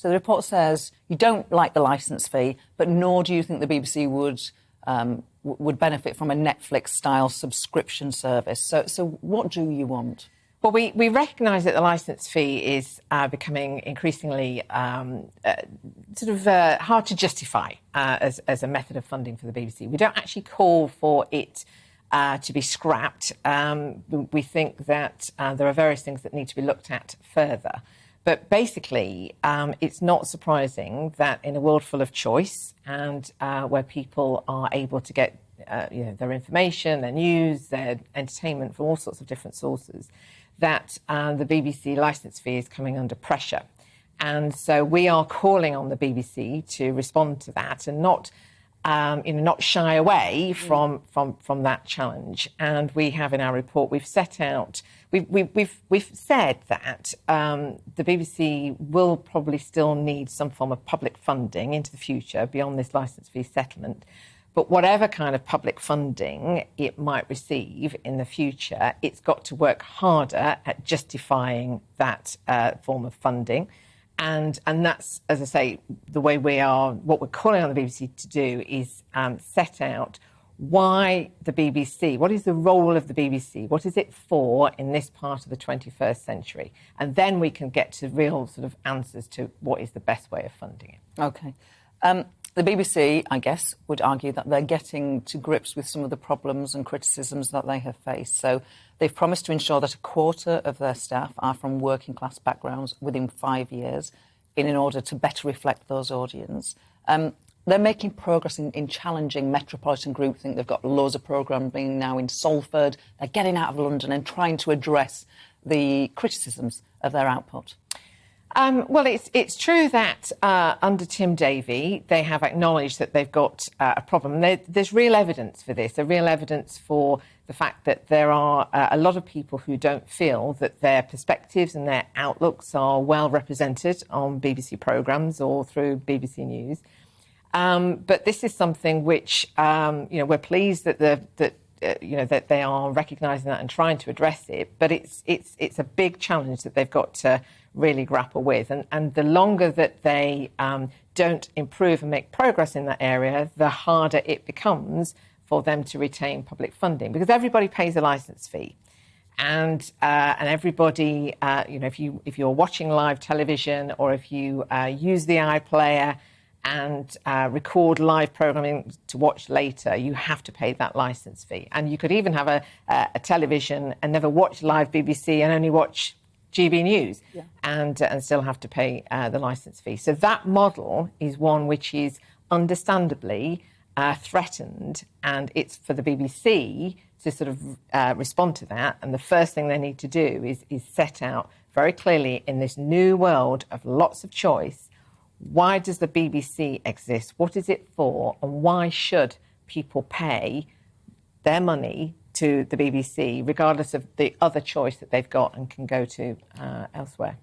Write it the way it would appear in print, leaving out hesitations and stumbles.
So the report says you don't like the licence fee, but nor do you think the BBC would benefit from a Netflix-style subscription service. So what do you want? Well, we recognise that the licence fee is becoming increasingly hard to justify as a method of funding for the BBC. We don't actually call for it to be scrapped. We think that there are various things that need to be looked at further. But basically, it's not surprising that in a world full of choice and where people are able to get their information, their news, their entertainment from all sorts of different sources, that the BBC licence fee is coming under pressure. And so we are calling on the BBC to respond to that and not shy away from that challenge. And we have in our report, we've set out, we've said that the BBC will probably still need some form of public funding into the future beyond this licence fee settlement. But whatever kind of public funding it might receive in the future, it's got to work harder at justifying that form of funding. And that's, as I say, the way what we're calling on the BBC to do is set out why the BBC, what is the role of the BBC, what is it for in this part of the 21st century? And then we can get to real sort of answers to what is the best way of funding it. OK. The BBC, I guess, would argue that they're getting to grips with some of the problems and criticisms that they have faced. So they've promised to ensure that a quarter of their staff are from working class backgrounds within 5 years in order to better reflect those audience. They're making progress in challenging metropolitan groupthink. They've got loads of programming now in Salford. They're getting out of London and trying to address the criticisms of their output. Well, it's true that under Tim Davie, they have acknowledged that they've got a problem. There's real evidence for this, real evidence for the fact that there are a lot of people who don't feel that their perspectives and their outlooks are well represented on BBC programmes or through BBC News. But this is something which, we're pleased that that they are recognising that and trying to address it. But it's a big challenge that they've got to really grapple with. And the longer that they don't improve and make progress in that area, the harder it becomes for them to retain public funding, because everybody pays a licence fee. And everybody, if you're watching live television or if you use the iPlayer and record live programming to watch later, you have to pay that licence fee. And you could even have a television and never watch live BBC and only watch GBNews and still have to pay the licence fee. So that model is one which is understandably threatened, and it's for the BBC to sort of respond to that. And the first thing they need to do is set out very clearly in this new world of lots of choice, why does the BBC exist? What is it for? And why should people pay their money to the BBC, regardless of the other choice that they've got and can go to elsewhere?